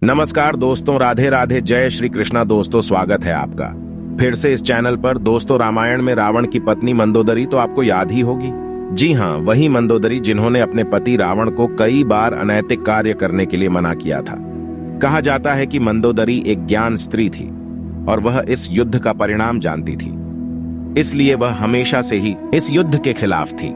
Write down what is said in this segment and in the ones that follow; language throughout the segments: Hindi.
नमस्कार दोस्तों, राधे राधे, जय श्री कृष्णा। दोस्तों, स्वागत है आपका फिर से इस चैनल पर। दोस्तों, रामायण में रावण की पत्नी मंदोदरी तो आपको याद ही होगी। जी हाँ, वही मंदोदरी जिन्होंने अपने पति रावण को कई बार अनैतिक कार्य करने के लिए मना किया था। कहा जाता है कि मंदोदरी एक ज्ञान स्त्री थी और वह इस युद्ध का परिणाम जानती थी, इसलिए वह हमेशा से ही इस युद्ध के खिलाफ थी।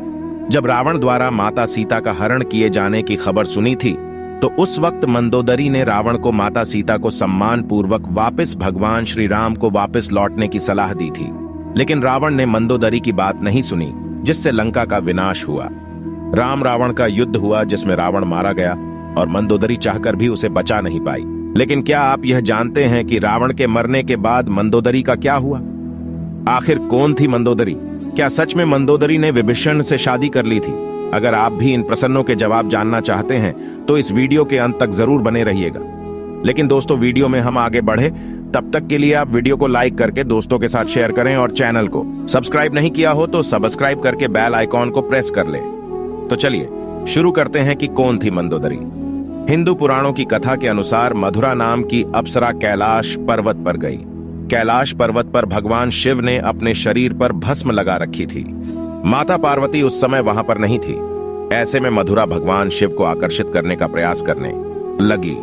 जब रावण द्वारा माता सीता का हरण किए जाने की खबर सुनी थी तो उस वक्त मंदोदरी ने रावण को माता सीता को सम्मान पूर्वक वापस भगवान श्री राम को वापस लौटने की सलाह दी थी। लेकिन रावण ने मंदोदरी की बात नहीं सुनी, जिससे लंका का विनाश हुआ। राम रावण का युद्ध हुआ जिसमें रावण मारा गया और मंदोदरी चाहकर भी उसे बचा नहीं पाई। लेकिन क्या आप यह जानते हैं कि रावण के मरने के बाद मंदोदरी का क्या हुआ? आखिर कौन थी मंदोदरी? क्या सच में मंदोदरी ने विभीषण से शादी कर ली थी? अगर आप भी इन प्रश्नों के जवाब जानना चाहते हैं तो इस वीडियो के अंत तक जरूर बने रहिएगा। लेकिन दोस्तों, वीडियो में हम आगे बढ़े तब तक के लिए आप वीडियो को लाइक करके दोस्तों के साथ शेयर करें और चैनल को सब्सक्राइब नहीं किया हो तो सब्सक्राइब करके बेल आइकॉन को प्रेस कर ले। तो चलिए शुरू करते हैं कि कौन थी मंदोदरी। हिंदू पुराणों की कथा के अनुसार मधुरा नाम की अप्सरा कैलाश पर्वत पर गई। कैलाश पर्वत पर भगवान शिव ने अपने शरीर पर भस्म लगा रखी थी। माता पार्वती उस समय वहां पर नहीं थी। ऐसे में मधुरा भगवान शिव को आकर्षित करने का प्रयास करने लगी।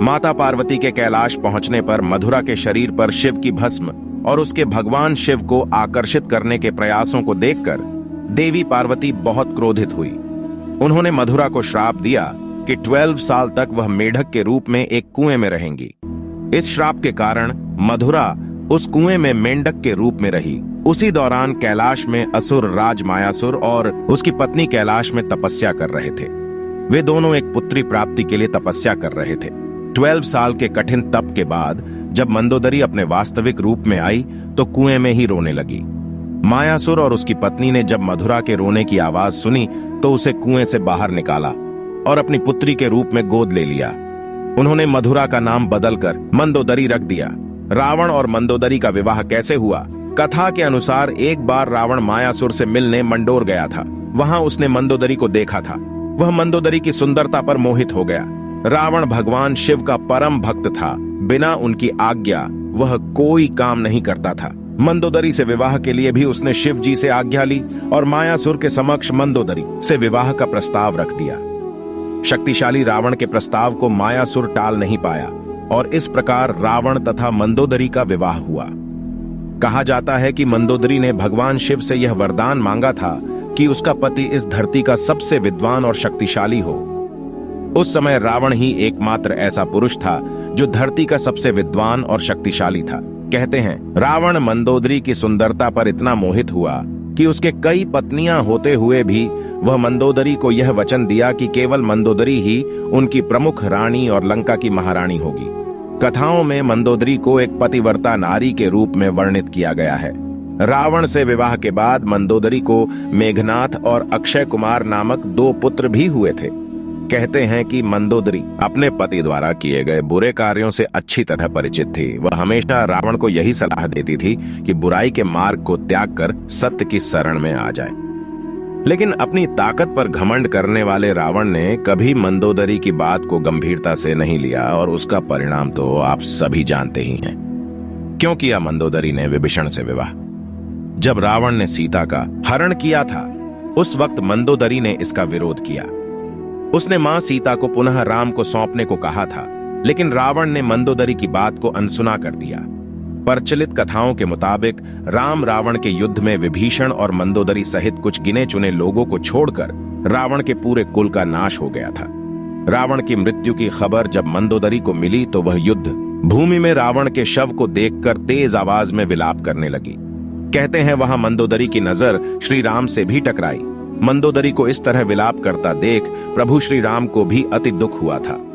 माता पार्वती के कैलाश पहुंचने पर मधुरा के शरीर पर शिव की भस्म और उसके भगवान शिव को आकर्षित करने के प्रयासों को देखकर देवी पार्वती बहुत क्रोधित हुई। उन्होंने मधुरा को श्राप दिया कि 12 साल तक वह मेढक के रूप में एक कुएं में रहेंगी। इस श्राप के कारण मधुरा उस कुएं में मेंढक के रूप में रही। उसी दौरान कैलाश में असुर राज मायासुर और उसकी पत्नी कैलाश में तपस्या कर रहे थे। वे दोनों एक पुत्री प्राप्ति के लिए तपस्या कर रहे थे। 12 साल के कठिन तप के बाद जब मंदोदरी अपने वास्तविक रूप में आई तो कुएं में ही रोने लगी। मायासुर और उसकी पत्नी ने जब मधुरा के रोने की आवाज सुनी तो उसे कुएं से बाहर निकाला और अपनी पुत्री के रूप में गोद ले लिया। उन्होंने मधुरा का नाम बदलकर मंदोदरी रख दिया। रावण और मंदोदरी का विवाह कैसे हुआ? कथा के अनुसार एक बार रावण मायासुर से मिलने मंडोर गया था। वहां उसने मंदोदरी को देखा था। वह मंदोदरी की सुंदरता पर मोहित हो गया। रावण भगवान शिव का परम भक्त था। बिना उनकी आज्ञा वह कोई काम नहीं करता था। मंदोदरी से विवाह के लिए भी उसने शिव जी से आज्ञा ली और मायासुर के समक्ष मंदोदरी से विवाह का प्रस्ताव रख दिया। शक्तिशाली रावण के प्रस्ताव को मायासुर टाल नहीं पाया और इस प्रकार रावण तथा मंदोदरी का विवाह हुआ। कहा जाता है कि मंदोदरी ने भगवान शिव से यह वरदान मांगा था कि उसका पति इस धरती का सबसे विद्वान और शक्तिशाली हो। उस समय रावण ही एकमात्र ऐसा पुरुष था जो धरती का सबसे विद्वान और शक्तिशाली था। कहते हैं रावण मंदोदरी की सुंदरता पर इतना मोहित हुआ कि उसके कई पत्नियां होते हुए भी वह मंदोदरी को यह वचन दिया कि केवल मंदोदरी ही उनकी प्रमुख रानी और लंका की महारानी होगी। कथाओं में मंदोदरी को एक पतिव्रता नारी के रूप में वर्णित किया गया है। रावण से विवाह के बाद मंदोदरी को मेघनाथ और अक्षय कुमार नामक 2 पुत्र भी हुए थे। कहते हैं कि मंदोदरी अपने पति द्वारा किए गए बुरे कार्यों से अच्छी तरह परिचित थी। वह हमेशा रावण को यही सलाह देती थी कि बुराई के मार्ग को त्याग कर सत्य की शरण में आ जाए। लेकिन अपनी ताकत पर घमंड करने वाले रावण ने कभी मंदोदरी की बात को गंभीरता से नहीं लिया और उसका परिणाम तो आप सभी जानते ही हैं। क्यों किया मंदोदरी ने विभीषण से विवाह? जब रावण ने सीता का हरण किया था उस वक्त मंदोदरी ने इसका विरोध किया। उसने मां सीता को पुनः राम को सौंपने को कहा था, लेकिन रावण ने मंदोदरी की बात को अनसुना कर दिया। प्रचलित कथाओं के मुताबिक राम रावण के युद्ध में विभीषण और मंदोदरी सहित कुछ गिने चुने लोगों को छोड़कर रावण के पूरे कुल का नाश हो गया था। रावण की मृत्यु की खबर जब मंदोदरी को मिली तो वह युद्ध भूमि में रावण के शव को देखकर तेज आवाज में विलाप करने लगी। कहते हैं वहां मंदोदरी की नजर श्री राम से भी टकराई। मंदोदरी को इस तरह विलाप करता देख प्रभु श्री राम को भी अति दुख हुआ था।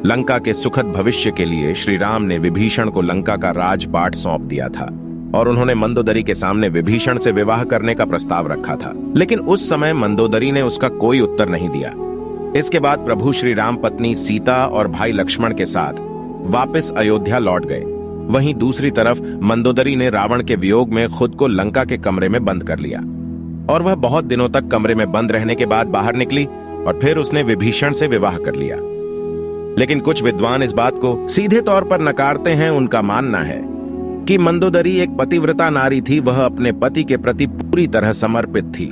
लंका के सुखद भविष्य के लिए श्री राम ने विभीषण को लंका का राजपाट सौंप दिया था और उन्होंने मंदोदरी के सामने विभीषण से विवाह करने का प्रस्ताव रखा था। लेकिन उस समय मंदोदरी ने उसका कोई उत्तर नहीं दिया। इसके बाद प्रभु श्री राम पत्नी सीता और भाई लक्ष्मण के साथ वापस अयोध्या लौट गए। वहीं दूसरी तरफ मंदोदरी ने रावण के वियोग में खुद को लंका के कमरे में बंद कर लिया और वह बहुत दिनों तक कमरे में बंद रहने के बाद बाहर निकली और फिर उसने विभीषण से विवाह कर लिया। लेकिन कुछ विद्वान इस बात को सीधे तौर पर नकारते हैं। उनका मानना है कि मंदोदरी एक पतिव्रता नारी थी। वह अपने पति के प्रति पूरी तरह समर्पित थी।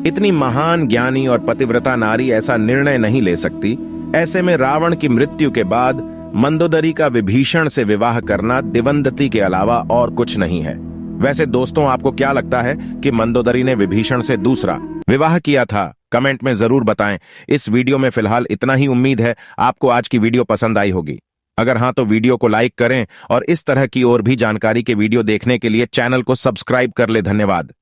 इतनी महान ज्ञानी और पतिव्रता नारी ऐसा निर्णय नहीं ले सकती। ऐसे में रावण की मृत्यु के बाद मंदोदरी का विभीषण से विवाह करना दिवंगति के अलावा और कुछ नहीं है। वैसे दोस्तों, आपको क्या लगता है कि मंदोदरी ने विभीषण से दूसरा विवाह किया था? कमेंट में जरूर बताएं। इस वीडियो में फिलहाल इतना ही। उम्मीद है आपको आज की वीडियो पसंद आई होगी। अगर हाँ तो वीडियो को लाइक करें और इस तरह की और भी जानकारी के वीडियो देखने के लिए चैनल को सब्सक्राइब कर ले। धन्यवाद।